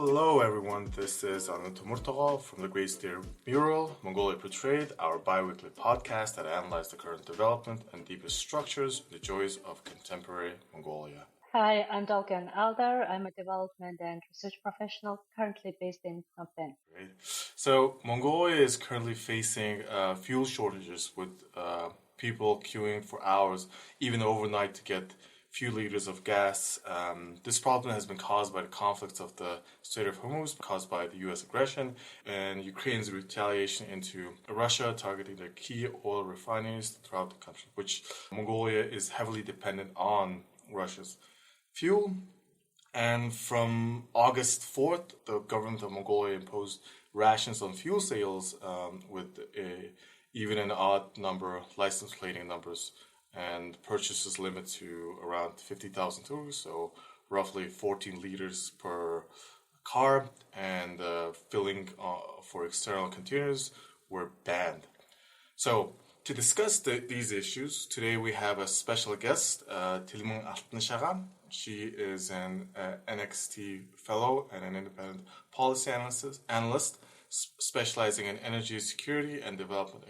Hello everyone, this is Anand from the Great Stair Mural, Mongolia Portrayed, our bi-weekly podcast that analyzes the current development and deepest structures and the joys of contemporary Mongolia. Hi, I'm Dolgion. I'm a development and research professional currently based in Phnom Penh. Great. So Mongolia is currently facing fuel shortages with people queuing for hours, even overnight, to get few liters of gas. This problem has been caused by the conflicts of the Strait of Hormuz, caused by the U.S. aggression and Ukraine's retaliation into Russia, targeting the key oil refineries throughout the country, which Mongolia is heavily dependent on Russia's fuel. And from August 4th, the government of Mongolia imposed rations on fuel sales with even an odd number, license plating numbers, and purchases limit to around 50,000 tours, so roughly 14 liters per car, and filling for external containers were banned. So to discuss these issues, today we have a special guest, Tilmung Altnishaga. She is an NXT fellow and an independent policy analyst specializing in energy security and development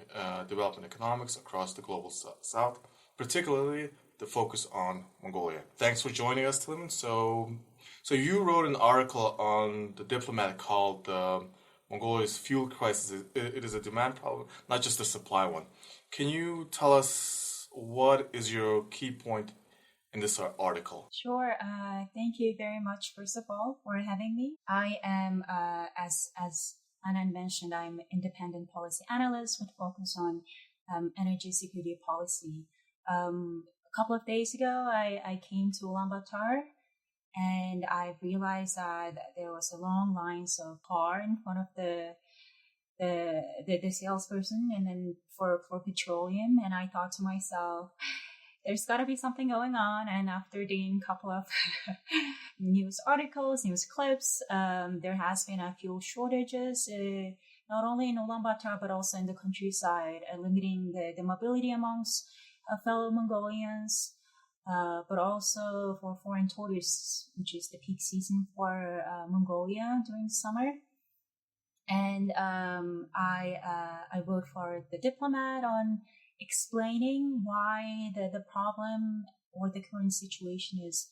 economics across the global south, particularly the focus on Mongolia. Thanks for joining us, Tilman. So you wrote an article on the Diplomat called Mongolia's fuel crisis. It is a demand problem, not just a supply one. Can you tell us what is your key point in this article? Sure. Thank you very much, first of all, for having me. I am, as Anand mentioned, I'm an independent policy analyst with focus on energy security policy. A couple of days ago, I came to Ulaanbaatar, and I realized that there was a long lines of car in front of the salesperson, and then for petroleum. And I thought to myself, there's got to be something going on. And after reading a couple of news articles, news clips, there has been a fuel shortages, not only in Ulaanbaatar, but also in the countryside, limiting the mobility amongst fellow Mongolians, but also for foreign tourists, which is the peak season for Mongolia during the summer. And I wrote for the Diplomat on explaining why the problem or the current situation is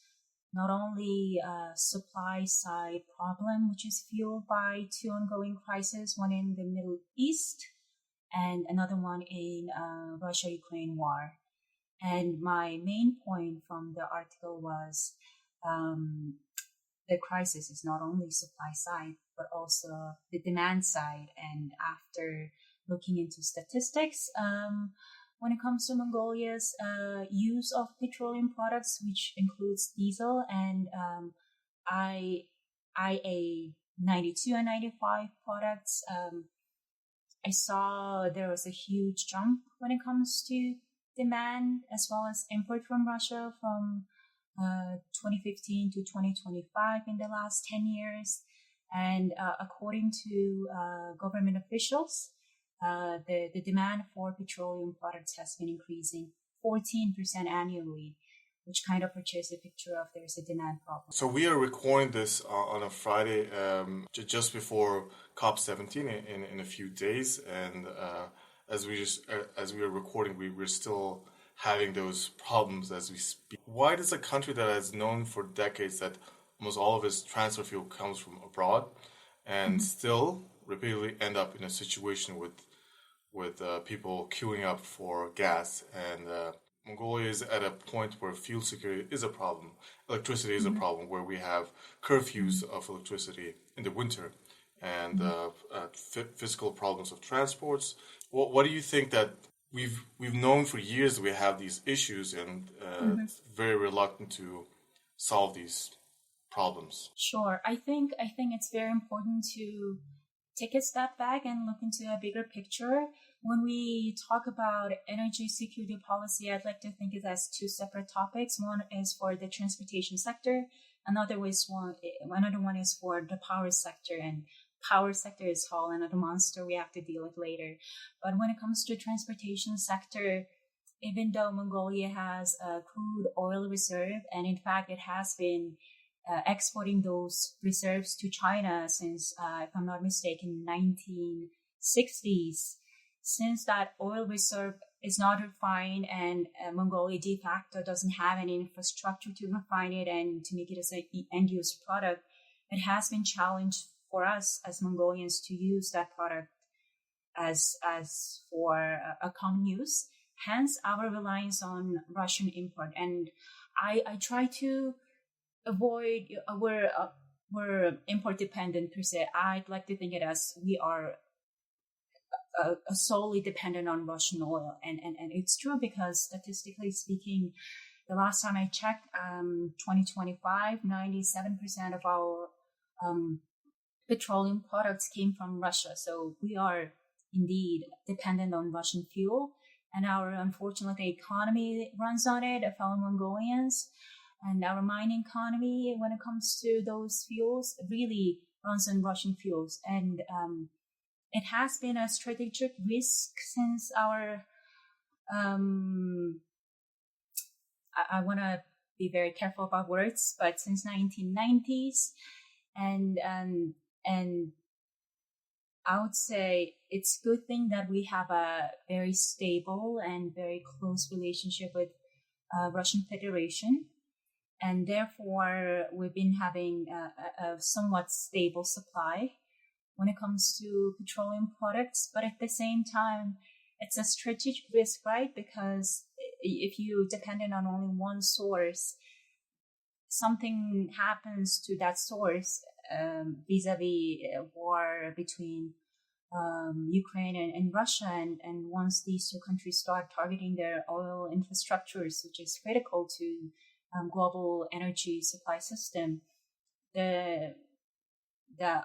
not only a supply side problem, which is fueled by two ongoing crises, one in the Middle East and another one in Russia-Ukraine war. And my main point from the article was the crisis is not only supply side, but also the demand side. And after looking into statistics, when it comes to Mongolia's use of petroleum products, which includes diesel and IA 92 and 95 products, I saw there was a huge jump when it comes to demand as well as import from Russia from 2015 to 2025 in the last 10 years. And according to government officials, the demand for petroleum products has been increasing 14% annually, which kind of portrays a picture of there's a demand problem. So we are recording this on a Friday, just before COP17 in a few days, and as we are recording, we're still having those problems as we speak. Why does a country that has known for decades that almost all of its transfer fuel comes from abroad and still repeatedly end up in a situation with people queuing up for gas? And Mongolia is at a point where fuel security is a problem. Electricity is a problem, where we have curfews of electricity in the winter and physical problems of transports. What do you think that we've known for years that we have these issues and very reluctant to solve these problems? Sure. I think it's very important to take a step back and look into a bigger picture. When we talk about energy security policy, I'd like to think it as two separate topics. One is for the transportation sector. Another one is for the power sector, and power sector is whole another monster we have to deal with later. But when it comes to transportation sector, even though Mongolia has a crude oil reserve, and in fact it has been exporting those reserves to China since, if I'm not mistaken, 1960s. Since that oil reserve is not refined and Mongolia de facto doesn't have any infrastructure to refine it and to make it as an end-use product, it has been challenged for us as Mongolians to use that product as for a common use. Hence, our reliance on Russian import. And I try to avoid we're import dependent per se. I'd like to think it as we are solely dependent on Russian oil, and it's true because statistically speaking, the last time I checked, 2025, 97% of our petroleum products came from Russia. So we are indeed dependent on Russian fuel, and our unfortunately economy runs on it, fellow Mongolians. And our mining economy, when it comes to those fuels, really runs on Russian fuels. And it has been a strategic risk since our, I want to be very careful about words, but since 1990s. And I would say it's a good thing that we have a very stable and very close relationship with Russian Federation. And therefore, we've been having a somewhat stable supply when it comes to petroleum products. But at the same time, it's a strategic risk, right? Because if you dependent on only one source, something happens to that source vis-a-vis war between Ukraine and Russia. And once these two countries start targeting their oil infrastructures, which is critical to global energy supply system, the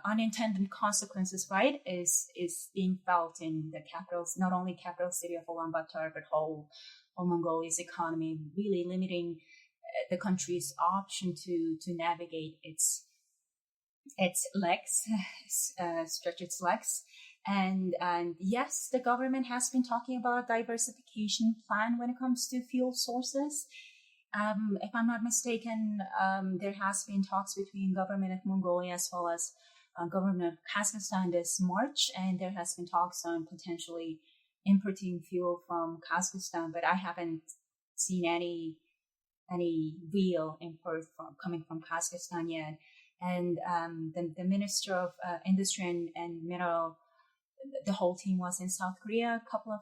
unintended consequences, right, is being felt in the capitals, not only capital city of Ulaanbaatar, but whole Mongolia's economy, really limiting the country's option to navigate its legs, stretch its legs. And yes, the government has been talking about a diversification plan when it comes to fuel sources. If I'm not mistaken, there has been talks between government of Mongolia as well as government of Kazakhstan this March, and there has been talks on potentially importing fuel from Kazakhstan, but I haven't seen any real import coming from Kazakhstan yet. And the Minister of Industry and Mineral, the whole team was in South Korea a couple of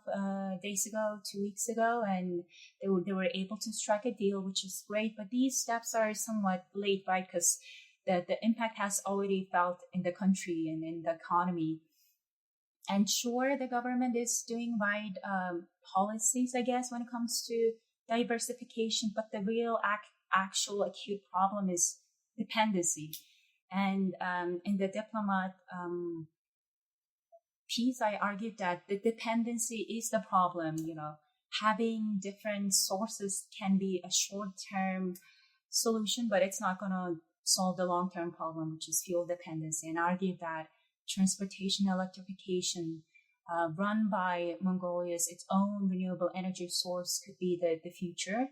days ago, 2 weeks ago, and they were able to strike a deal, which is great. But these steps are somewhat late, right? Because the impact has already felt in the country and in the economy. And sure, the government is doing right policies, I guess, when it comes to diversification. But the real actual acute problem is dependency. And in the diplomat piece, I argued that the dependency is the problem. Having different sources can be a short-term solution, but it's not going to solve the long-term problem, which is fuel dependency. And I argued that transportation electrification run by Mongolia's its own renewable energy source could be the future,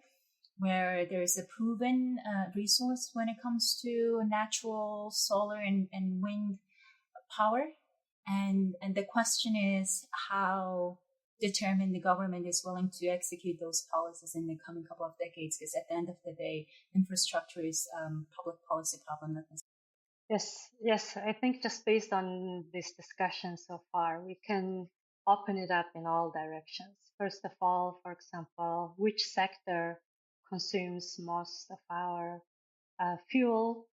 where there's a proven resource when it comes to natural solar and wind power. And the question is how determined the government is willing to execute those policies in the coming couple of decades, because at the end of the day, infrastructure is public policy problem. Yes. I think just based on this discussion so far, we can open it up in all directions. First of all, for example, which sector consumes most of our fuel?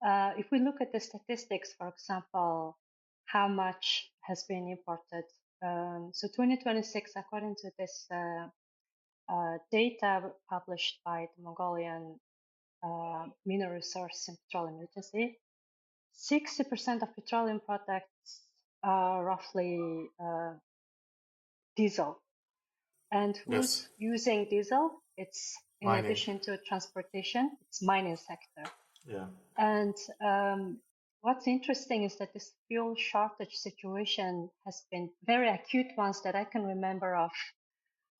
If we look at the statistics, for example, how much has been imported? So 2026, according to this data published by the Mongolian Mineral Resource and Petroleum Agency, 60% of petroleum products are roughly diesel. And who's using diesel? It's in mining. addition to transportation, it's mining sector. Yeah. And what's interesting is that this fuel shortage situation has been very acute ones that I can remember of.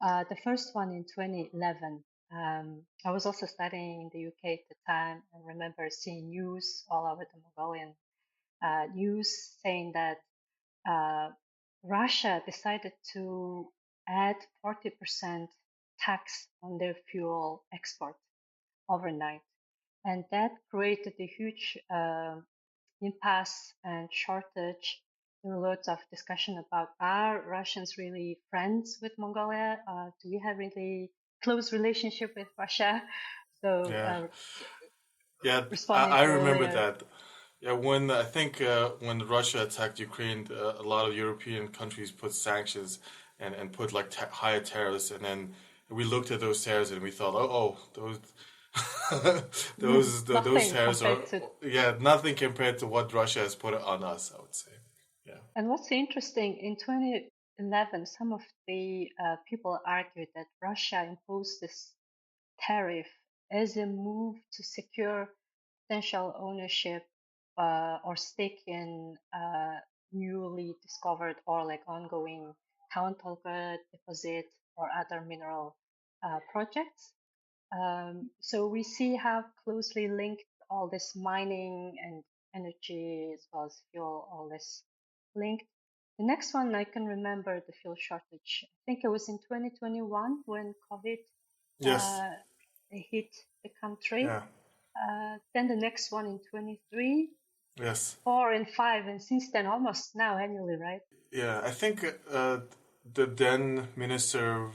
The first one in 2011, I was also studying in the UK at the time and remember seeing news all over the Mongolian news saying that Russia decided to add 40% tax on their fuel export overnight. And that created a huge impasse and shortage. There were lots of discussion about, are Russians really friends with Mongolia? Do we have really close relationship with Russia? So Yeah, yeah, responding I to remember earlier, that. Yeah, when I think when Russia attacked Ukraine, a lot of European countries put sanctions and put like higher tariffs, and then we looked at those tariffs and we thought, oh, those those nothing tariffs are, compared to. yeah, nothing compared to what Russia has put on us, I would say. Yeah. And what's interesting, in 2011, some of the people argued that Russia imposed this tariff as a move to secure potential ownership or stake in newly discovered or like ongoing Kauntalka deposit or other mineral projects. So we see how closely linked all this mining and energy as well as fuel, all this linked. The next one I can remember the fuel shortage. I think it was in 2021 when COVID Yes. hit the country. Yeah. Then the next one in 23, Yes. 4 and 5, and since then almost now annually, right? Yeah, I think the then minister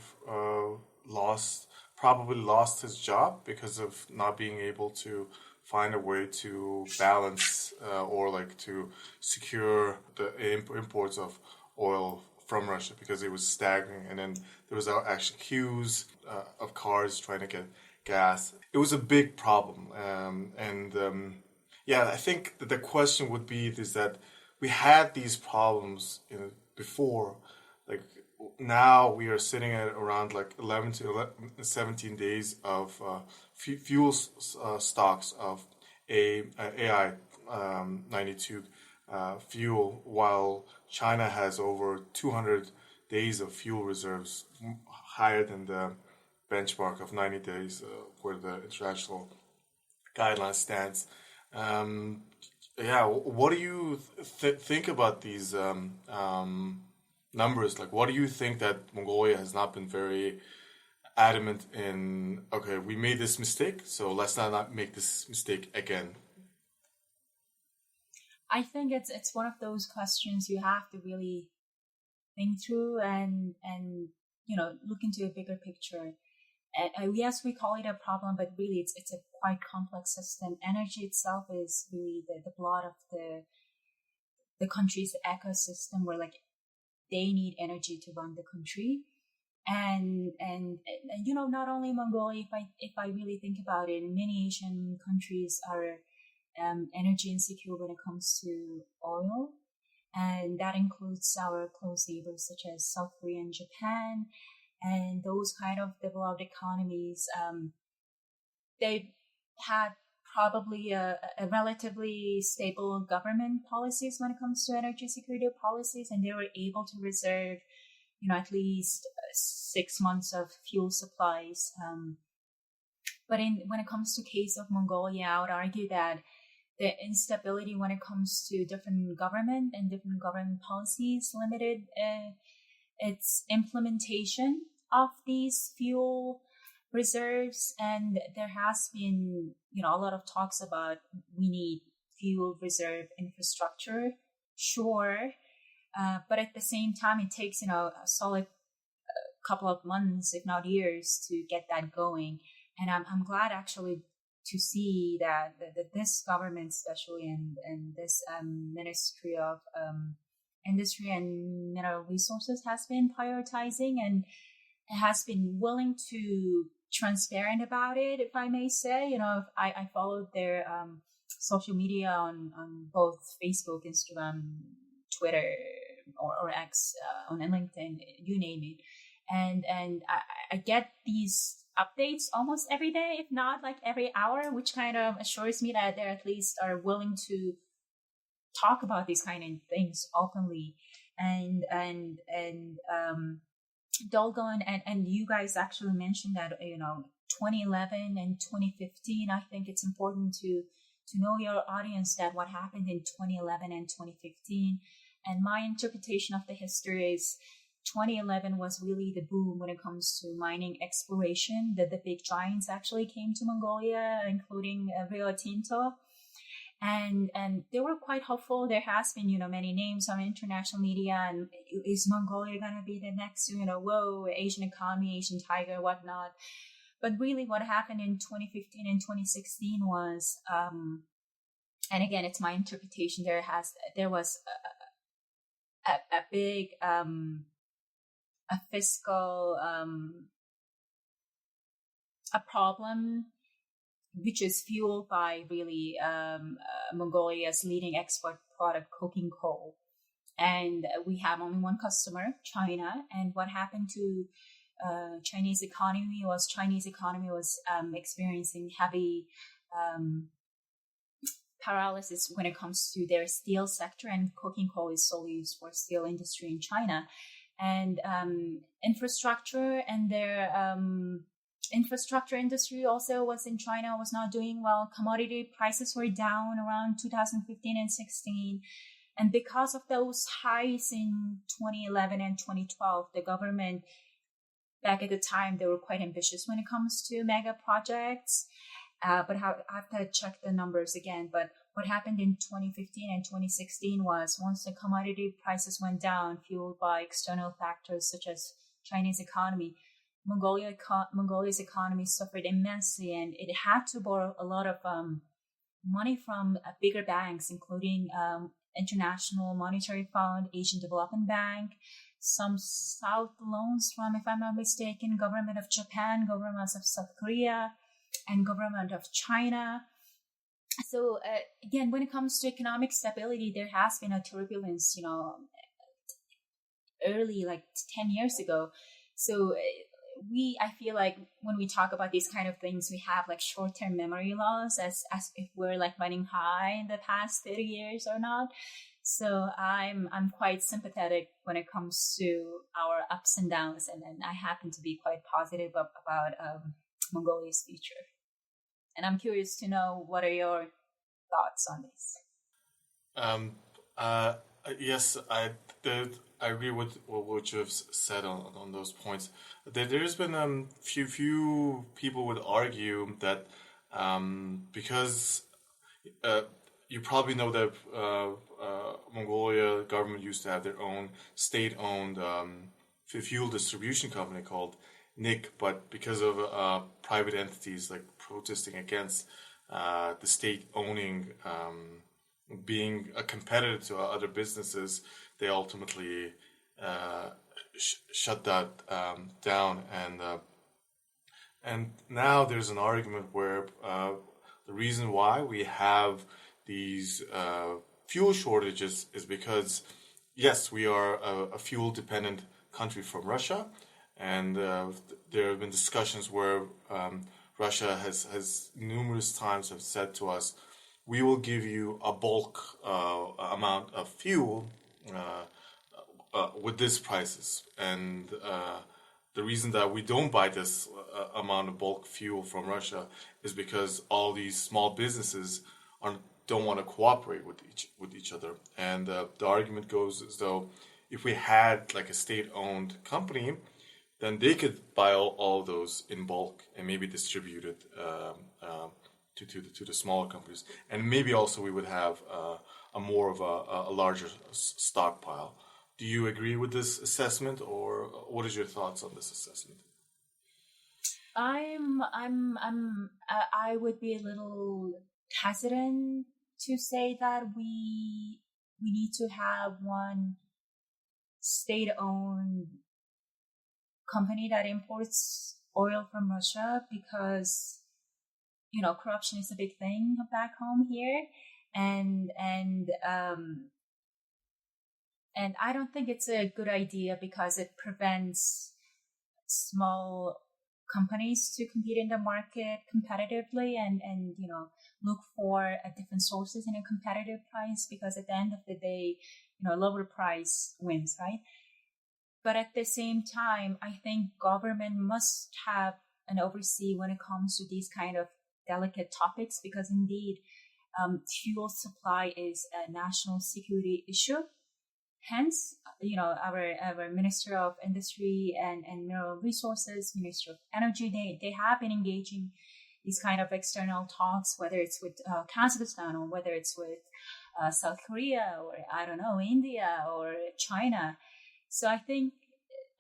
lost probably lost his job because of not being able to find a way to balance or like to secure the imports of oil from Russia because it was staggering, and then there was actually queues of cars trying to get gas. It was a big problem, yeah, I think that the question would be is that we had these problems, before. Like now we are sitting at around like 11 to 17 days of fuel stocks of AI 92 fuel, while China has over 200 days of fuel reserves, higher than the benchmark of 90 days where the international guideline stands. Um, yeah, what do you think about these numbers? Like, what do you think that Mongolia has not been very adamant in? Okay, we made this mistake, so let's not make this mistake again. I think it's one of those questions you have to really think through and look into a bigger picture. Yes, we call it a problem, but really it's a quite complex system. Energy itself is really the blood of the country's ecosystem, where like they need energy to run the country. And not only Mongolia, if I really think about it, many Asian countries are energy insecure when it comes to oil, and that includes our close neighbors such as South Korea and Japan, and those kind of developed economies. They've had probably a relatively stable government policies when it comes to energy security policies, and they were able to reserve, at least 6 months of fuel supplies. But when it comes to case of Mongolia, I would argue that the instability when it comes to different government and different government policies limited its implementation of these fuel reserves. And there has been, a lot of talks about we need fuel reserve infrastructure, sure. But at the same time, it takes, a solid couple of months, if not years, to get that going. And I'm glad actually to see that this government, especially and this Ministry of Industry and Mineral Resources, has been prioritizing and has been willing to transparent about it, if I may say. I followed their social media on both Facebook, Instagram, Twitter, or X, on LinkedIn, you name it. And I get these updates almost every day, if not like every hour, which kind of assures me that they at least are willing to talk about these kind of things openly. And Dolgon and you guys actually mentioned that 2011 and 2015. I think it's important to know your audience that what happened in 2011 and 2015. And my interpretation of the history is 2011 was really the boom when it comes to mining exploration, that the big giants actually came to Mongolia, including Rio Tinto. And they were quite hopeful. There has been, many names on international media, and is Mongolia going to be the next, whoa, Asian economy, Asian tiger, whatnot. But really what happened in 2015 and 2016 was, and again, it's my interpretation, there was a big, a fiscal, a problem, which is fueled by really Mongolia's leading export product, coking coal. And we have only one customer, China. And what happened to Chinese economy was experiencing heavy paralysis when it comes to their steel sector, and coking coal is solely used for steel industry in China. And infrastructure and their infrastructure industry also was in China was not doing well. Commodity prices were down around 2015 and 16. And because of those highs in 2011 and 2012, the government, back at the time, they were quite ambitious when it comes to mega projects. But I have to check the numbers again. But what happened in 2015 and 2016 was once the commodity prices went down, fueled by external factors such as Chinese economy, Mongolia's economy suffered immensely, and it had to borrow a lot of money from bigger banks, including International Monetary Fund, Asian Development Bank, some South loans from, if I'm not mistaken, government of Japan, governments of South Korea, and government of China. So again, when it comes to economic stability, there has been a turbulence, early, like 10 years ago. So I feel like when we talk about these kind of things, we have like short-term memory loss as if we're like running high in the past 30 years or not. So I'm quite sympathetic when it comes to our ups and downs, and I happen to be quite positive about Mongolia's future. And I'm curious to know, what are your thoughts on this? Yes, I agree with what you have said on those points. There's been few people would argue that because you probably know that Mongolia government used to have their own state-owned fuel distribution company called NIC, but because of private entities like protesting against the state owning, being a competitor to other businesses, they ultimately shut that down. And now there's an argument where the reason why we have these fuel shortages is because, yes, we are a fuel-dependent country from Russia, and there have been discussions where Russia has numerous times have said to us, we will give you a bulk amount of fuel with these prices. And the reason that we don't buy this amount of bulk fuel from Russia is because all these small businesses don't want to cooperate with each other. And the argument goes as though if we had like a state-owned company, then they could buy all those in bulk and maybe distribute it to the smaller companies, and maybe also we would have a more of a larger stockpile. Do you agree with this assessment, or what is your thoughts on this assessment? I would be a little hesitant to say that we need to have one state-owned company that imports oil from Russia, because corruption is a big thing back home here, and I don't think it's a good idea because it prevents small companies to compete in the market competitively and look for different sources in a competitive price, because at the end of the day, lower price wins, right? But at the same time, I think government must have and oversee when it comes to these kind of delicate topics, because indeed fuel supply is a national security issue. Hence, our Minister of Industry and Mineral Resources, Minister of Energy, they have been engaging these kind of external talks, whether it's with Kazakhstan or whether it's with South Korea or, I don't know, India or China. So I think,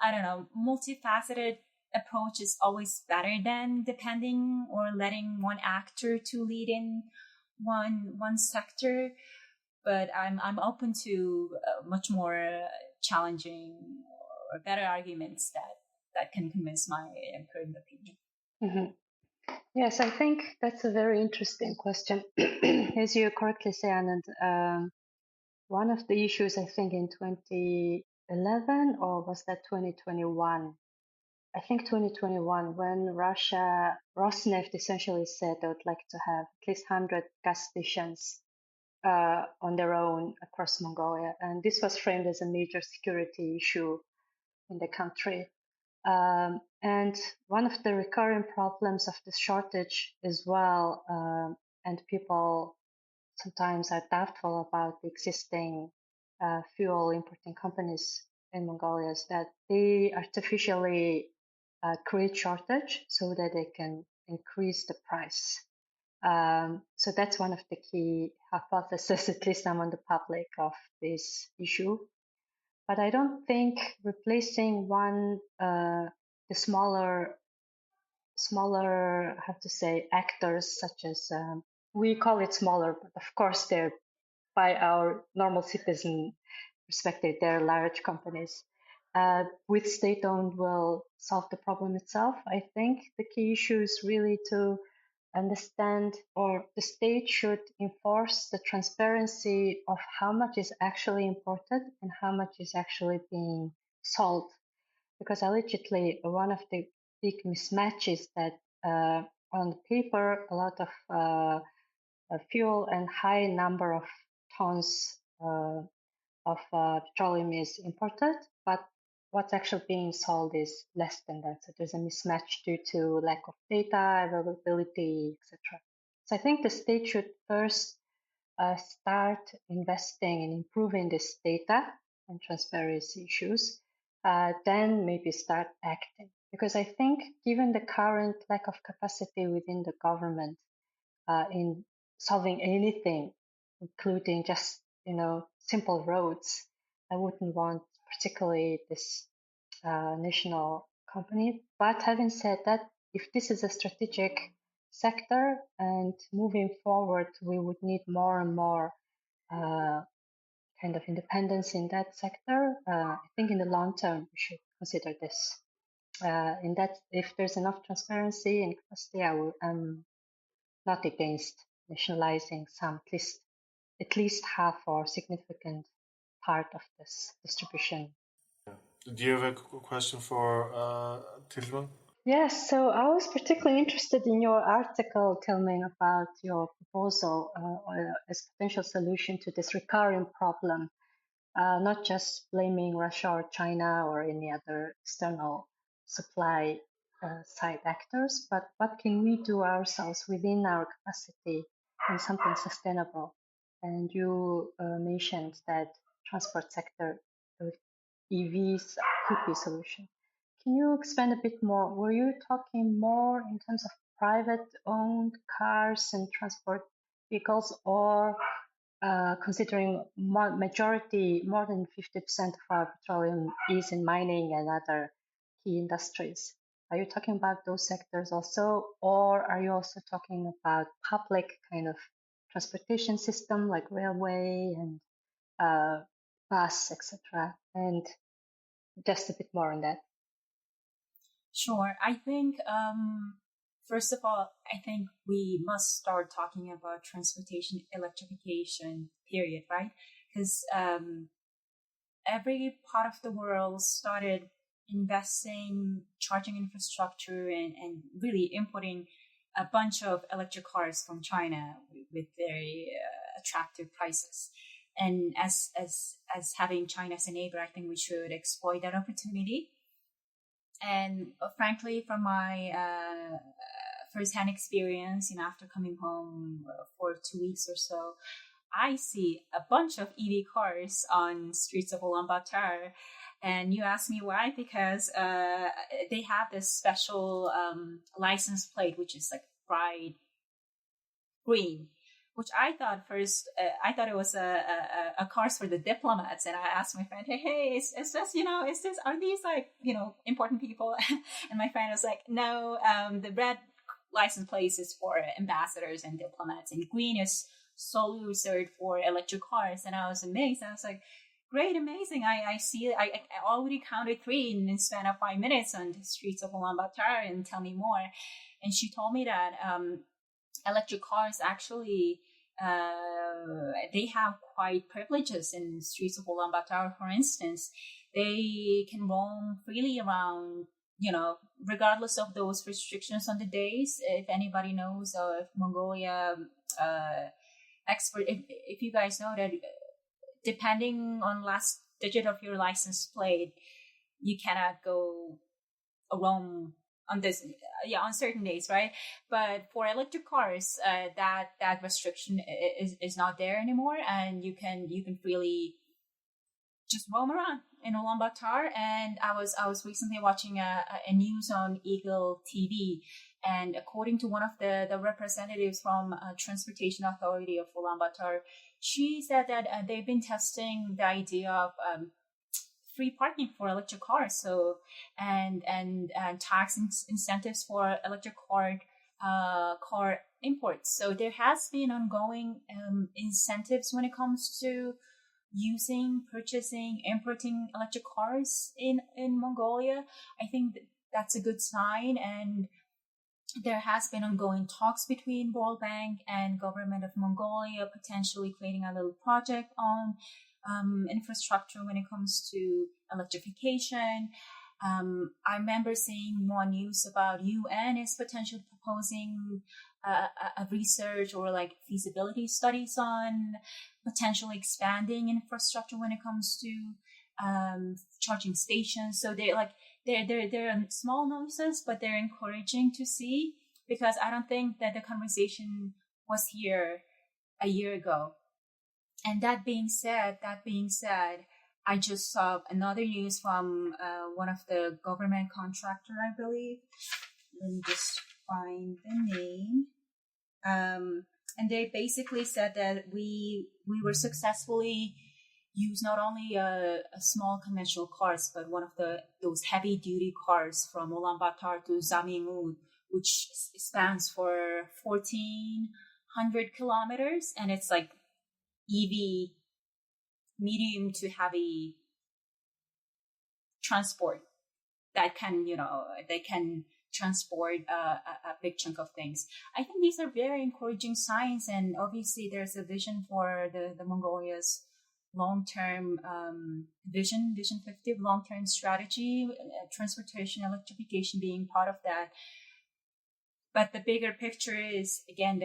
I don't know, multifaceted approach is always better than depending or letting one actor to lead in one sector. But I'm open to much more challenging or better arguments that can convince my current opinion. Mm-hmm. Yes, I think that's a very interesting question. As you correctly say, Anand, one of the issues, I think, in 2011, or was that 2021? I think 2021, when Rosneft essentially said they would like to have at least 100 gas stations on their own across Mongolia. And this was framed as a major security issue in the country. And one of the recurring problems of this shortage as well, and people sometimes are doubtful about the existing fuel importing companies in Mongolia, is that they artificially create shortage so that they can increase the price. So that's one of the key hypotheses, at least among the public, of this issue. But I don't think replacing the smaller, how to say, actors such as, we call it smaller, but of course they're, by our normal citizen perspective, they're large companies. With state-owned will solve the problem itself. I think the key issue is really to understand, or the state should enforce the transparency of how much is actually imported and how much is actually being sold. Because allegedly, one of the big mismatches that on paper, a lot of fuel and high number of tons of petroleum is imported, but what's actually being sold is less than that. So there's a mismatch due to lack of data, availability, etc. So I think the state should first start investing in improving this data and transparency issues, then maybe start acting. Because I think given the current lack of capacity within the government in solving anything, including just simple roads, I wouldn't want particularly this national company. But having said that, if this is a strategic sector and moving forward, we would need more and more kind of independence in that sector. I think in the long term, we should consider this. In that, if there's enough transparency and capacity, I'm not against nationalizing some, at least half or significant part of this distribution. Do you have a question for Tilman? Yes, so I was particularly interested in your article, Tilman, about your proposal as potential solution to this recurring problem, not just blaming Russia or China or any other external supply side actors, but what can we do ourselves within our capacity in something sustainable? And you mentioned that transport sector EVs could be a solution. Can you expand a bit more? Were you talking more in terms of private owned cars and transport vehicles, or considering majority, more than 50% of our petroleum is in mining and other key industries? Are you talking about those sectors also, or are you also talking about public kind of transportation system like railway and bus, etc.? And just a bit more on that. Sure. I think, first of all, I think we must start talking about transportation electrification, period, right? Because every part of the world started investing charging infrastructure and really importing a bunch of electric cars from China with very attractive prices. And as having China as a neighbor, I think we should exploit that opportunity. And frankly, from my first-hand experience, after coming home for 2 weeks or so, I see a bunch of EV cars on streets of Ulaanbaatar. And you ask me why? Because they have this special license plate, which is like bright green, which I thought first, I thought it was a cars for the diplomats. And I asked my friend, hey, is this, are these like, important people? And my friend was like, no, the red license plate is for ambassadors and diplomats, and green is solely reserved for electric cars. And I was amazed. I was like, great, amazing. I see, I already counted 3 in the span of 5 minutes on the streets of Ulaanbaatar, and tell me more. And she told me that electric cars actually, they have quite privileges in streets of Ulaanbaatar. For instance, they can roam freely around, regardless of those restrictions on the days. If anybody knows, if Mongolia expert, if you guys know that, depending on last digit of your license plate, you cannot go roam on this, on certain days, right? But for electric cars, that restriction is not there anymore, and you can freely just roam around in Ulaanbaatar. And I was recently watching a news on Eagle TV, and according to one of the representatives from Transportation Authority of Ulaanbaatar, she said that they've been testing the idea of free parking for electric cars, so and tax incentives for electric car imports. So there has been ongoing incentives when it comes to purchasing, importing electric cars in Mongolia. I think that's a good sign, and there has been ongoing talks between World Bank and government of Mongolia, potentially creating a little project on infrastructure when it comes to electrification. I remember seeing more news about UN is potentially proposing a research or like feasibility studies on potentially expanding infrastructure when it comes to charging stations. So they're small noises, but they're encouraging to see, because I don't think that the conversation was here a year ago. And that being said, I just saw another news from one of the government contractor, I believe. Let me just find the name. And they basically said that we were successfully use not only a small conventional cars, but one of those heavy duty cars from Ulaanbaatar to Zamingud, which spans for 1,400 kilometers, and it's like EV medium to heavy transport that can, they can transport a big chunk of things. I think these are very encouraging signs, and obviously there's a vision for the Mongolia's long-term Vision 50 long-term strategy, transportation electrification being part of that. But the bigger picture is, again,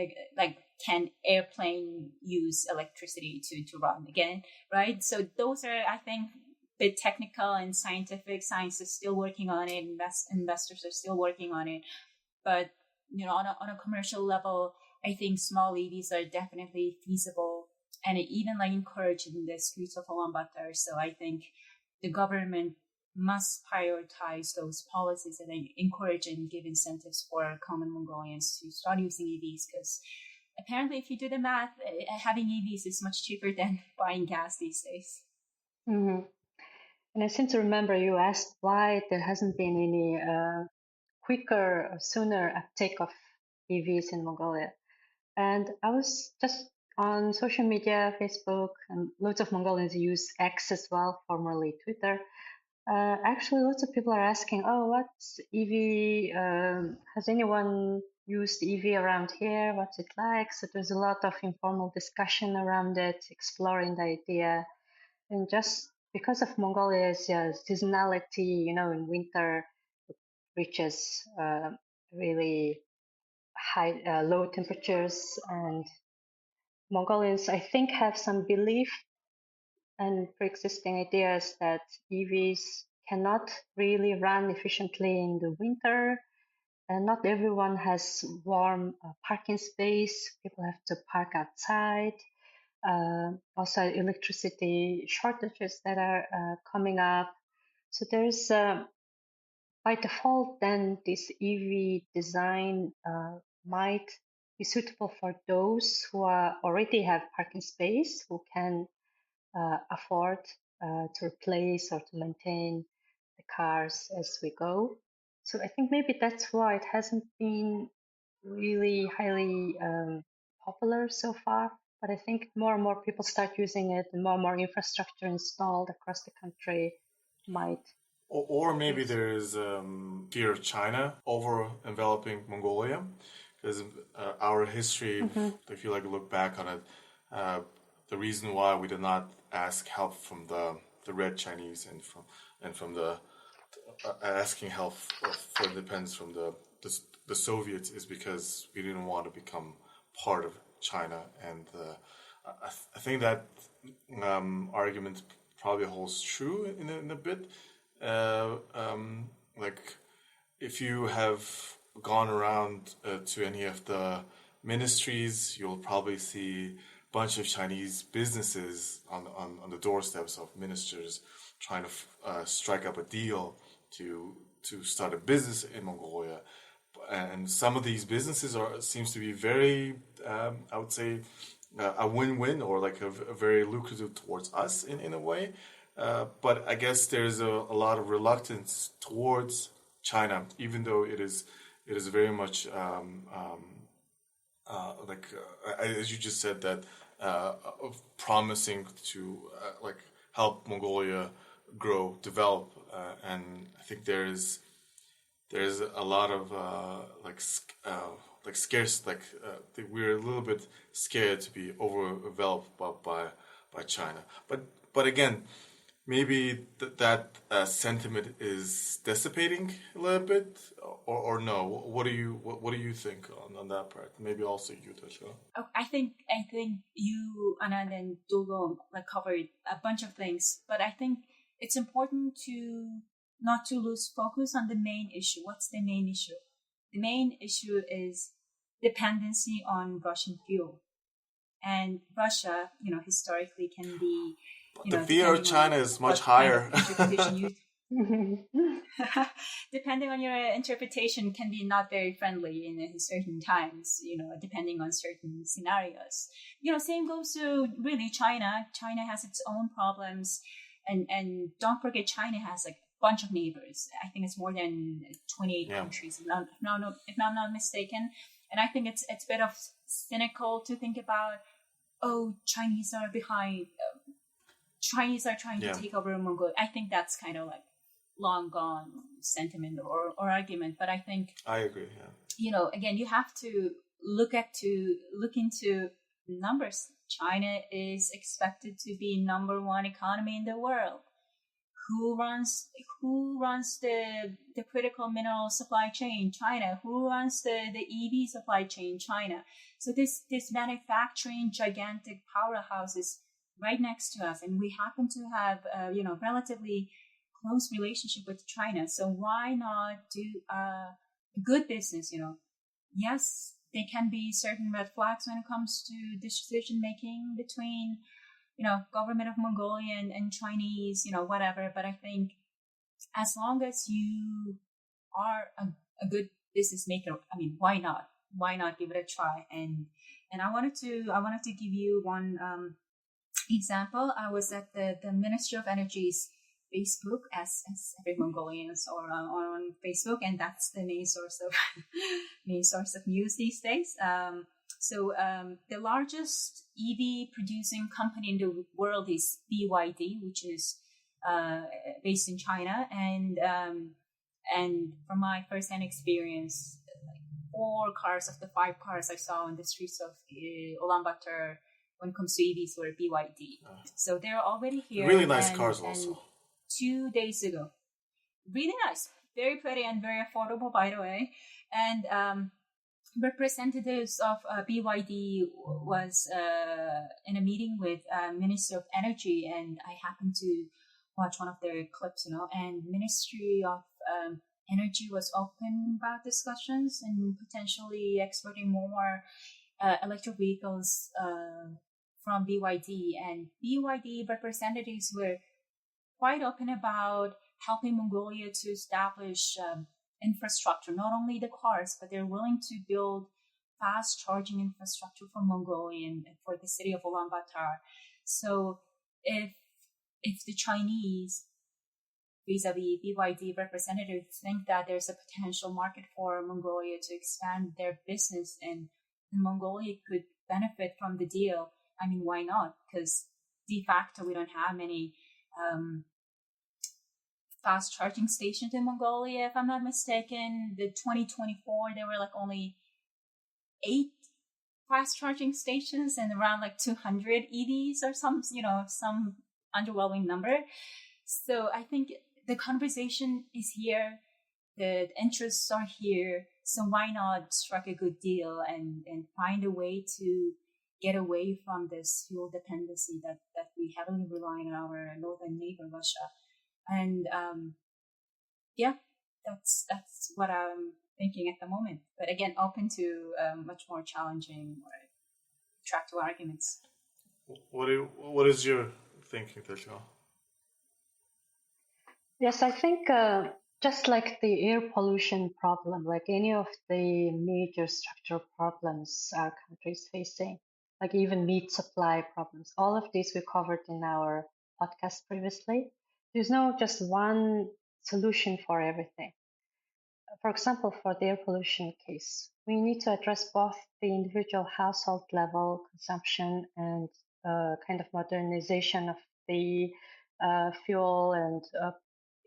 can airplane use electricity to run again, right? So those are, I think, bit technical and scientific. Science is still working on it. Investors are still working on it. But, on a commercial level, I think small EVs are definitely feasible, and even encouraged in the streets of Ulaanbaatar. So I think the government must prioritize those policies and encourage and give incentives for common Mongolians to start using EVs, because apparently if you do the math, having EVs is much cheaper than buying gas these days. Mm-hmm. And I seem to remember you asked why there hasn't been any quicker or sooner uptake of EVs in Mongolia. And I was just on social media, Facebook, and lots of Mongolians use X as well, formerly Twitter. Actually, lots of people are asking, what's EV? Has anyone used EV around here? What's it like? So there's a lot of informal discussion around it, exploring the idea. And just because of Mongolia's seasonality, in winter it reaches really high, low temperatures, and Mongolians, I think, have some belief and pre-existing ideas that EVs cannot really run efficiently in the winter. And not everyone has warm parking space. People have to park outside. Also, electricity shortages that are coming up. So there's by default, then this EV design might be suitable for those who already have parking space, who can afford to replace or to maintain the cars as we go. So I think maybe that's why it hasn't been really highly popular so far. But I think more and more people start using it, and more infrastructure installed across the country might Or maybe increase. there's fear of China over enveloping Mongolia, because our history, if you like look back on it, the reason why we did not ask help from the Red Chinese and from the asking help for independence from the Soviets is because we didn't want to become part of China, and I think that argument probably holds true in a bit. Like if you have gone around to any of the ministries, you'll probably see a bunch of Chinese businesses on the doorsteps of ministers trying to strike up a deal to start a business in Mongolia. And some of these businesses seems to be very, I would say, a win-win, or like a very lucrative towards us in a way. But I guess there's a lot of reluctance towards China, even though it is very much as you just said, that promising to like help Mongolia grow, develop, and I think there's a lot of scarce, we're a little bit scared to be overdeveloped by China, but again, maybe that sentiment is dissipating a little bit, or no. What do you think on that part? Maybe also you, Tasha. Oh, I think you, Anand, and Dolgion covered a bunch of things, but I think it's important to not to lose focus on the main issue. What's the main issue? The main issue is dependency on Russian fuel, and Russia, historically can be. The fear of China is much higher. Depending on your interpretation, can be not very friendly in certain times, depending on certain scenarios. Same goes to really China. China has its own problems, and don't forget, China has a bunch of neighbors. I think it's more than 28 countries, if I'm not mistaken. And I think it's a bit of cynical to think about, Chinese are behind. Chinese are trying to take over Mongolia. I think that's kind of like long gone sentiment or argument. But I think I agree. Yeah. Again, you have to look into numbers. China is expected to be number one economy in the world. Who runs the critical mineral supply chain? China. Who runs the EV supply chain? China. So this manufacturing gigantic powerhouses right next to us, and we happen to have relatively close relationship with China. So why not do good business? Yes, there can be certain red flags when it comes to decision making between government of Mongolia and Chinese, whatever. But I think as long as you are a good business maker, I mean, why not? Why not give it a try? And I wanted to give you one example. I was at the Ministry of Energy's Facebook, as every Mongolians are on Facebook, and that's the main source of news these days. So the largest EV producing company in the world is BYD, which is based in China, and from my first-hand experience, 4 cars of the 5 cars I saw on the streets of Ulaanbaatar when it comes to EVs were BYD. So they're already here. Really nice cars also. 2 days ago. Really nice. Very pretty and very affordable, by the way. And representatives of BYD was in a meeting with Minister of Energy, and I happened to watch one of their clips, and Ministry of Energy was open about discussions and potentially exporting more electric vehicles from BYD, and BYD representatives were quite open about helping Mongolia to establish infrastructure, not only the cars, but they're willing to build fast charging infrastructure for Mongolia and for the city of Ulaanbaatar. So if the Chinese vis-a-vis BYD representatives think that there's a potential market for Mongolia to expand their business and Mongolia could benefit from the deal, I mean, why not? Because de facto, we don't have many fast charging stations in Mongolia. If I'm not mistaken, the 2024, there were like only 8 fast charging stations and around like 200 EVs or some underwhelming number. So I think the conversation is here, the interests are here. So why not strike a good deal and find a way to get away from this fuel dependency that we heavily rely on our northern neighbor, Russia. And that's what I'm thinking at the moment. But again, open to much more challenging or attractive arguments. What is your thinking, Teshma? Yes, I think just like the air pollution problem, like any of the major structural problems our country is facing, like even meat supply problems, all of these we covered in our podcast previously. There's no just one solution for everything. For example, for the air pollution case, we need to address both the individual household level consumption and kind of modernization of the fuel and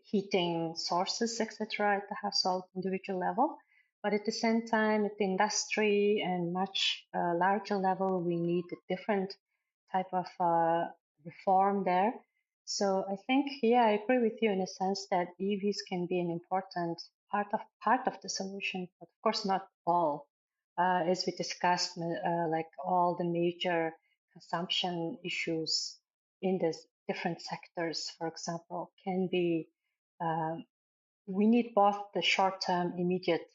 heating sources, etc., at the household individual level. But at the same time, at the industry and much larger level, we need a different type of reform there. So I think, I agree with you in a sense that EVs can be an important part of the solution, but of course not all. As we discussed, like all the major consumption issues in the different sectors, for example, can be. We need both the short-term, immediate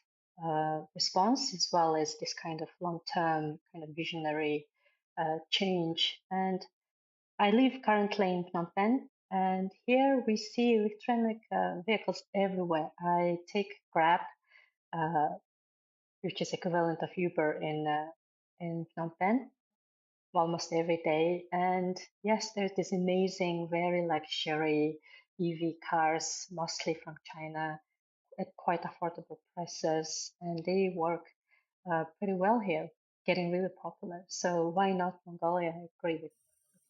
response as well as this kind of long-term, kind of visionary change. And I live currently in Phnom Penh, and here we see electronic vehicles everywhere. I take Grab, which is equivalent of Uber in Phnom Penh, almost every day. And yes, there's this amazing, very luxury EV cars, mostly from China, at quite affordable prices, and they work pretty well here, getting really popular. So why not Mongolia? I agree with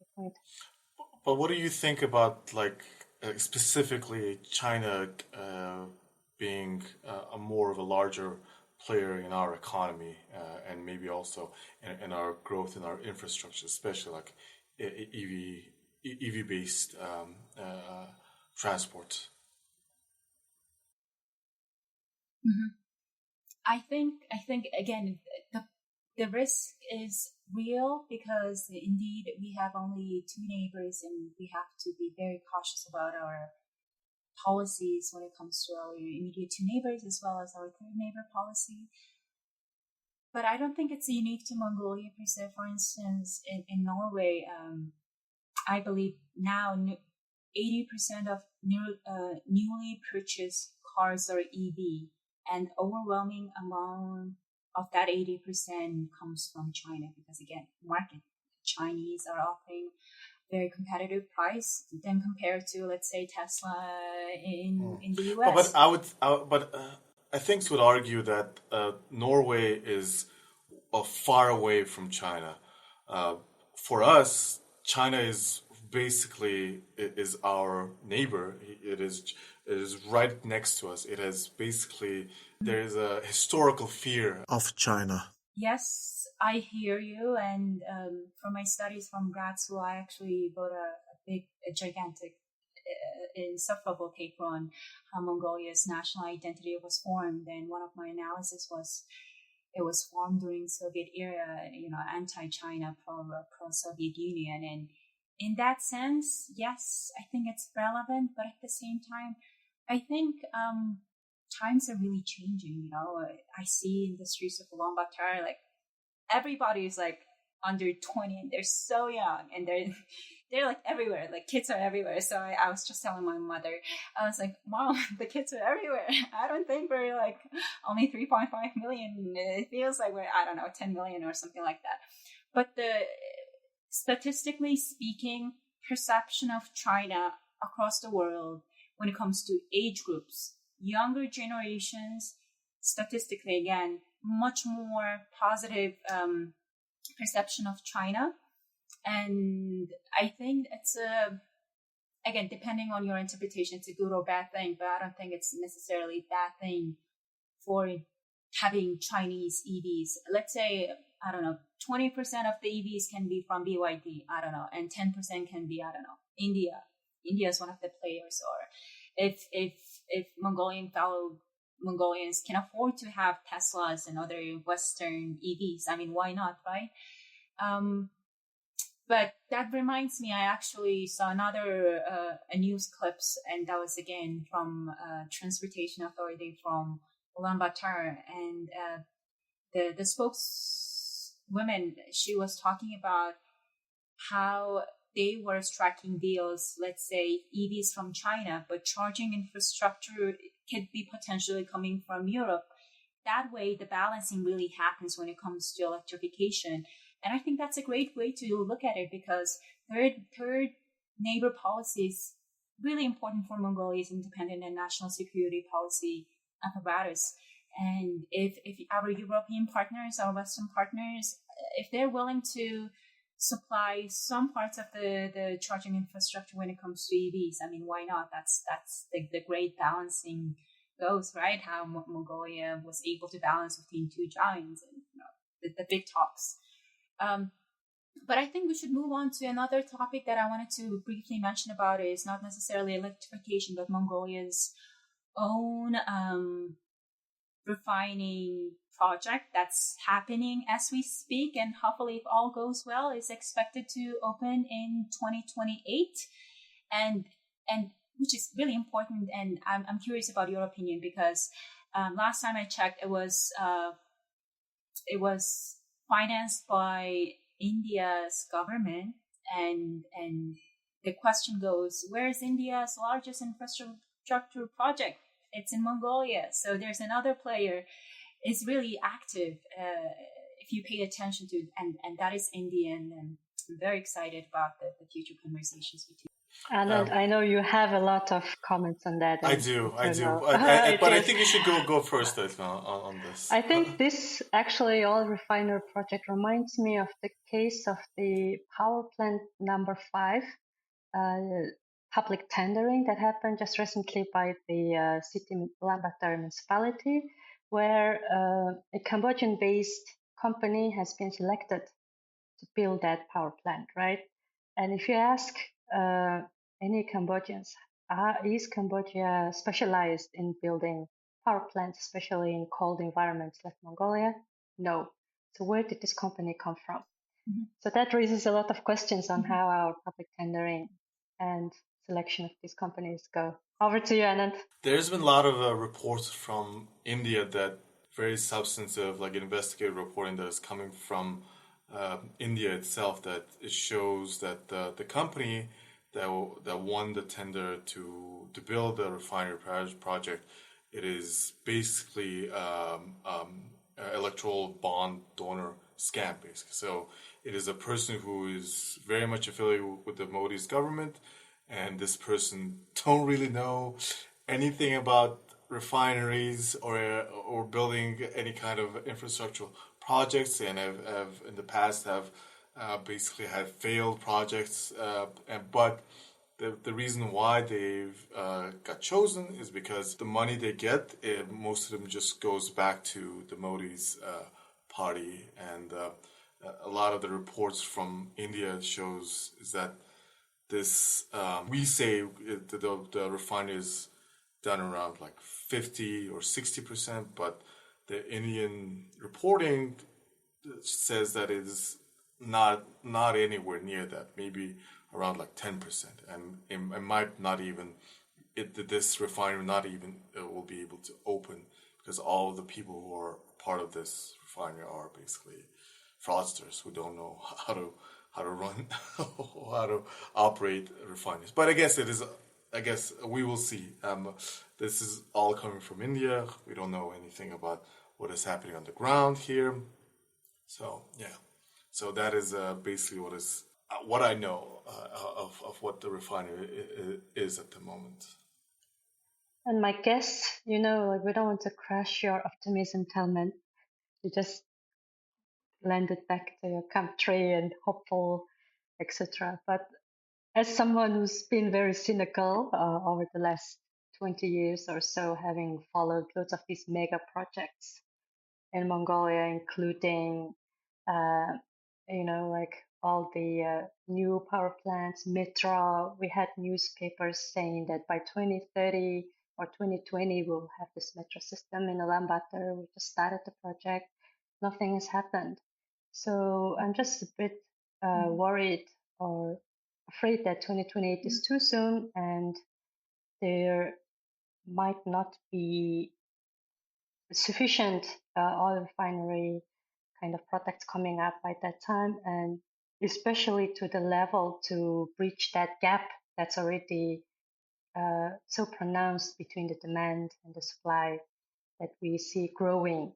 your point. But what do you think about specifically China being a more of a larger player in our economy and maybe also in our growth in our infrastructure, especially like EV based transport? Mm-hmm. I think again the risk is real because indeed we have only 2 neighbors and we have to be very cautious about our policies when it comes to our immediate 2 neighbors as well as our 3rd neighbor policy. But I don't think it's unique to Mongolia per se. For instance, in Norway, I believe now 80% of newly purchased cars are EV, and overwhelming amount of that 80% comes from China because again, market. Chinese are offering very competitive price than compared to, let's say, Tesla in the US. I think would argue that Norway is far away from China. For us, China is basically is our neighbor. It is right next to us. It has basically there is a historical fear of China. Yes, I hear you. And from my studies from grad school, I actually wrote a gigantic, insufferable paper on how Mongolia's national identity was formed. And one of my analysis was it was formed during Soviet era, anti-China, pro-Soviet Union. And in that sense, yes, I think it's relevant. But at the same time, I think times are really changing. You know, I see in the streets of Ulaanbaatar, like everybody is like under 20 and they're so young and they're like everywhere, like kids are everywhere. So I was just telling my mother, I was like, Mom, the kids are everywhere. I don't think we're like only 3.5 million. It feels like we're, I don't know, 10 million or something like that. But statistically speaking, perception of China across the world when it comes to age groups, younger generations, statistically again, much more positive perception of China. And I think it's again, depending on your interpretation, it's a good or bad thing, but I don't think it's necessarily a bad thing for having Chinese EVs. Let's say, I don't know, 20% of the EVs can be from BYD, I don't know, and 10% can be, I don't know, India. India is one of the players. Or if fellow Mongolians can afford to have Teslas and other Western EVs, I mean, why not, right? But that reminds me, I actually saw another a news clips, and that was again from Transportation Authority from Ulaanbaatar, and the spokeswoman, she was talking about how they were striking deals, let's say EVs from China, but charging infrastructure could be potentially coming from Europe. That way, the balancing really happens when it comes to electrification. And I think that's a great way to look at it, because third neighbor policy is really important for Mongolia's independent and national security policy apparatus. And if our European partners, our Western partners, if they're willing to supply some parts of the charging infrastructure when it comes to EVs, I mean, why not? That's the great balancing goes, right? How Mongolia was able to balance between two giants and the big talks. But I think we should move on to another topic that I wanted to briefly mention about. Is not necessarily electrification, but Mongolia's own refining project that's happening as we speak, and hopefully, if all goes well, is expected to open in 2028, and which is really important. And I'm curious about your opinion, because last time I checked, it was financed by India's government, and the question goes, where is India's largest infrastructure project? It's in Mongolia. So there's another player is really active if you pay attention to, and that is India. And I'm very excited about the future conversations with you. Anand, I know you have a lot of comments on that. I do. But I think you should go first on this. I think this actually all refiner project reminds me of the case of the power plant number 5 public tendering that happened just recently by the city Ulaanbaatar municipality, where a Cambodian-based company has been selected to build that power plant, right? And if you ask any Cambodians, is Cambodia specialized in building power plants, especially in cold environments like Mongolia? No. So where did this company come from? Mm-hmm. So that raises a lot of questions on how our public tendering and selection of these companies go. Over to you, Anand. There's been a lot of reports from India that very substantive, like investigative reporting that is coming from India itself, that it shows that the company that won the tender to build the refinery project, it is basically electoral bond donor scam, basically. So it is a person who is very much affiliated with the Modi's government, and this person don't really know anything about refineries or building any kind of infrastructural projects, and have in the past basically had failed projects. But the reason why they've got chosen is because the money they get, most of them just goes back to the Modi's party. And a lot of the reports from India shows is that this, we say the refinery is done around like 50 or 60%, but the Indian reporting says that it is not anywhere near that. Maybe around like 10%, and it might not even this refinery not even will be able to open because all of the people who are part of this refinery are basically fraudsters who don't know how to run how to operate refineries. But I guess it is. I guess we will see. This is all coming from India. We don't know anything about what is happening on the ground here. So yeah, so that is basically what I know of what the refinery is at the moment. And my guess, like we don't want to crush your optimism, Talman. You just landed back to your country and hopeful, etc. But as someone who's been very cynical over the last 20 years or so, having followed lots of these mega projects in Mongolia, including, like all the new power plants, metro. We had newspapers saying that by 2030 or 2020, we'll have this metro system in Ulaanbaatar. We just started the project. Nothing has happened. So I'm just a bit worried or afraid that 2028 is too soon and there might not be sufficient oil refinery kind of products coming up by that time, and especially to the level to bridge that gap that's already so pronounced between the demand and the supply that we see growing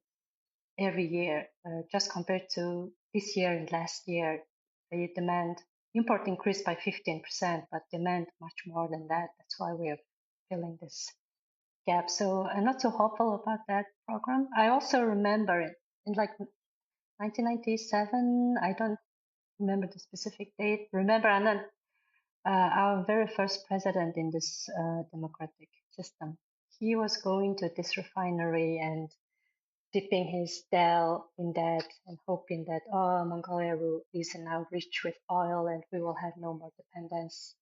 every year. Just compared to this year and last year, the import increased by 15%, but demand much more than that. That's why we are filling this gap. So I'm not so hopeful about that program. I also remember in like 1997, I don't remember the specific date. Remember, Anand, our very first president in this democratic system, he was going to this refinery and dipping his tail in that and hoping that, Mongolia is now rich with oil and we will have no more dependence,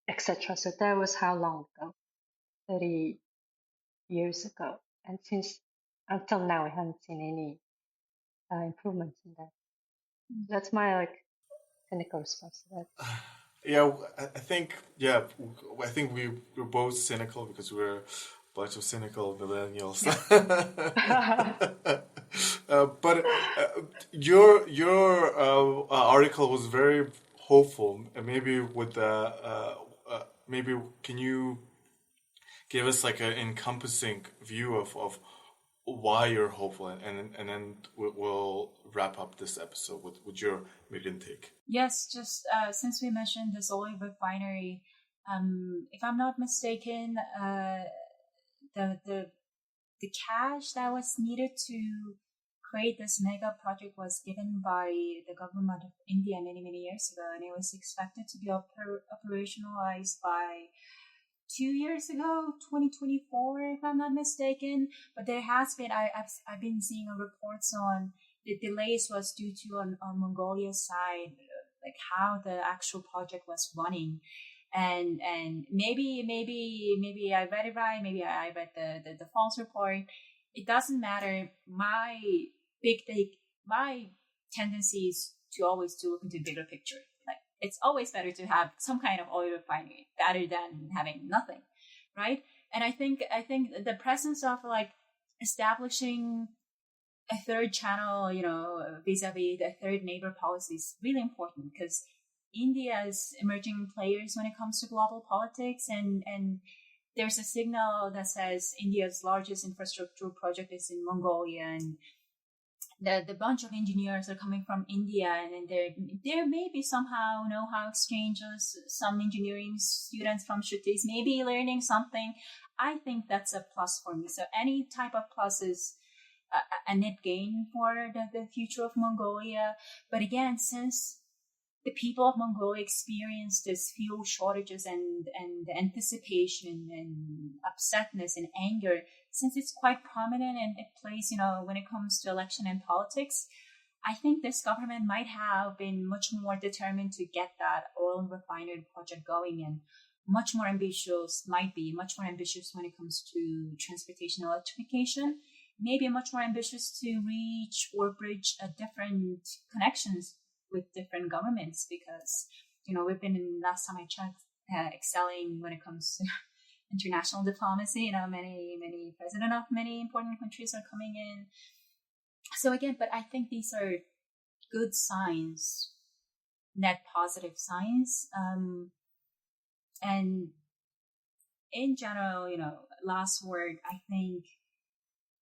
etc. So that was how long ago? 30 years ago. And until now, we haven't seen any improvements in that. That's my cynical response to that. Yeah, I think we're both cynical because we're a bunch of cynical millennials. But your article was very hopeful, and maybe maybe can you give us like an encompassing view of why you're hopeful, and then we'll wrap up this episode with your mid take. Yes, just since we mentioned this oil refinery, if I'm not mistaken, the cash that was needed to create this mega project was given by the government of India many years ago, and it was expected to be operationalized by 2 years ago, 2024, if I'm not mistaken. But there has been, I've been seeing reports on the delays was due to on Mongolia's side, like how the actual project was running. And maybe I read it right, maybe I read the false report. It doesn't matter. My tendency is to always to look into the bigger picture. Like, it's always better to have some kind of oil refinery rather than having nothing, right? And I think the presence of like establishing a third channel, vis-a-vis the third neighbor policy is really important, because India is emerging players when it comes to global politics, and there's a signal that says India's largest infrastructure project is in Mongolia, and the bunch of engineers are coming from India, and there may be somehow know-how exchanges, some engineering students from Shrutis may be learning something. I think that's a plus for me. So any type of plus is a net gain for the future of Mongolia. But again, since the people of Mongolia experience this fuel shortages and anticipation and upsetness and anger, since it's quite prominent and it plays, when it comes to election and politics, I think this government might have been much more determined to get that oil refinery project going, and much more ambitious when it comes to transportation electrification, maybe much more ambitious to reach or bridge different connections with different governments, because we've been, last time I checked, excelling when it comes to international diplomacy. Many president of many important countries are coming in. So again, but I think these are good signs, net positive signs, and in general, last word, I think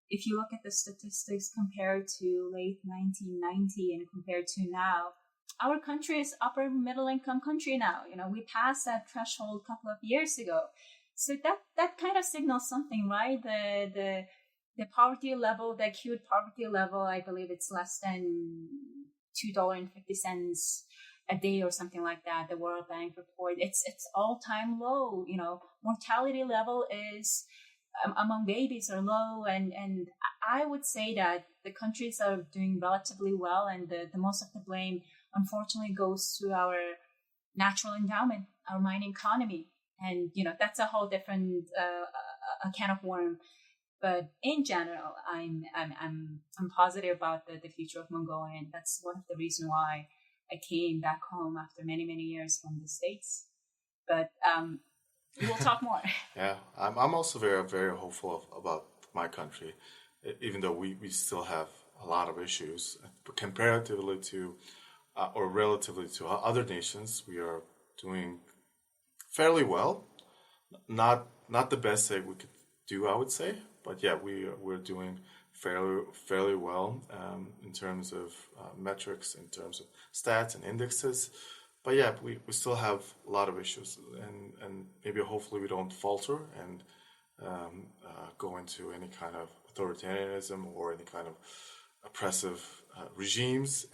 if you look at the statistics compared to late 1990 and compared to now, our country is upper middle income country now. We passed that threshold a couple of years ago. So that kind of signals something, right? The poverty level, the acute poverty level, I believe it's less than $2.50 a day or something like that. The World Bank report, it's all-time low. Mortality level is among babies are low, and I would say that the countries are doing relatively well, and the most of the blame unfortunately goes to our natural endowment, our mining economy, and that's a whole different a can of worm. But in general, I'm positive about the future of Mongolia, and that's one of the reasons why I came back home after many years from the States. But we'll talk more. Yeah, I'm also very, very hopeful about my country, even though we still have a lot of issues. But comparatively to, or relatively to other nations, we are doing fairly well. Not the best that we could do, I would say, but yeah, we're doing fairly well in terms of metrics, in terms of stats and indexes. But yeah, we still have a lot of issues, and maybe hopefully we don't falter and go into any kind of authoritarianism or any kind of oppressive regimes.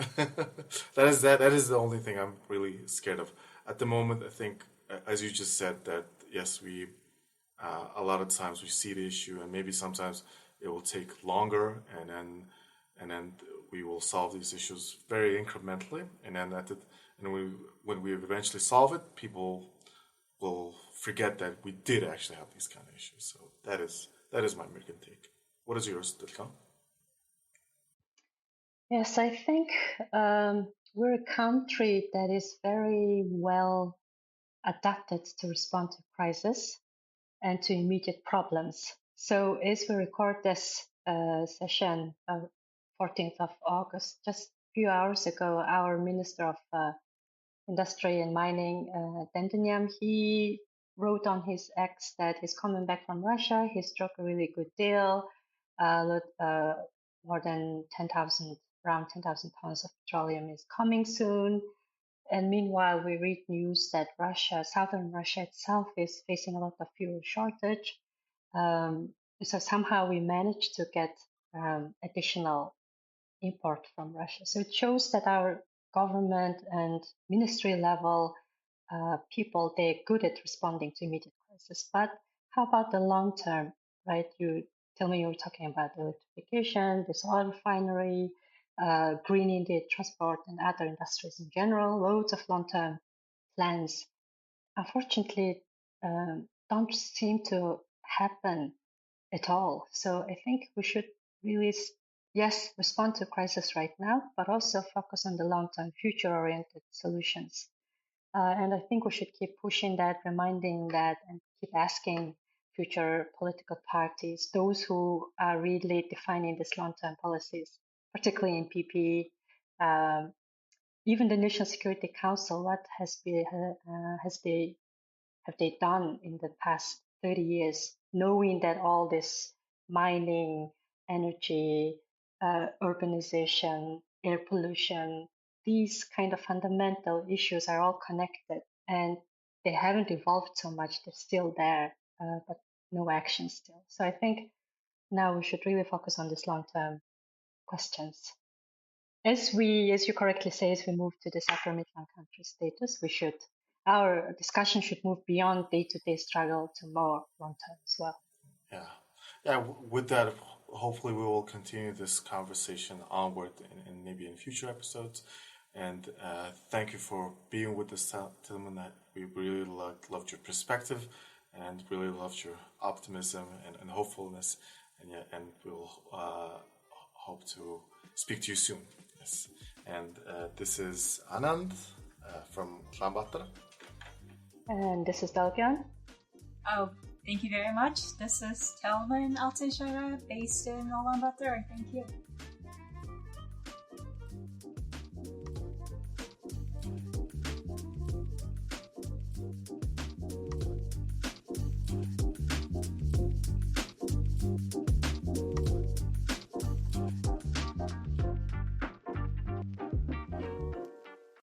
That is the only thing I'm really scared of at the moment. I think, as you just said, that yes, we a lot of times we see the issue, and maybe sometimes it will take longer, and then we will solve these issues very incrementally, and then when we eventually solve it, people will forget that we did actually have these kind of issues. So that is my American take. What is yours, Dilkan? Yes, I think we're a country that is very well adapted to respond to crisis and to immediate problems. So as we record this session, 14th of August, just a few hours ago, our Minister of Industry and Mining, Dandanyam, he wrote on his X that he's coming back from Russia. He struck a really good deal, more than 10,000, around 10,000 tons of petroleum is coming soon. And meanwhile, we read news that southern Russia itself, is facing a lot of fuel shortage. So somehow we managed to get additional import from Russia. So it shows that our government and ministry level people, they're good at responding to immediate crisis. But how about the long term, right? You tell me you were talking about electrification, this oil refinery, greening the transport and other industries in general, loads of long-term plans. Unfortunately, don't seem to happen at all. So I think we should really, yes, respond to crisis right now, but also focus on the long-term, future-oriented solutions. And I think we should keep pushing that, reminding that, and keep asking future political parties, those who are really defining these long-term policies, particularly in PP, even the National Security Council, what have they done in the past 30 years, knowing that all this mining, energy, urbanization, air pollution, these kind of fundamental issues are all connected, and they haven't evolved so much. They're still there, but no action still. So I think now we should really focus on these long-term questions. As you correctly say, as we move to this upper Midland country status, our discussion should move beyond day-to-day struggle to more long-term as well. Yeah. With that, hopefully we will continue this conversation onward and maybe in future episodes. And thank you for being with us, Tillman. We really loved your perspective and really loved your optimism and hopefulness. And we'll hope to speak to you soon. Yes. And this is Anand from Ulaanbaatar. And this is Dolgion. Oh, thank you very much. This is Telman Altishara, based in Ulaanbaatar. Thank you.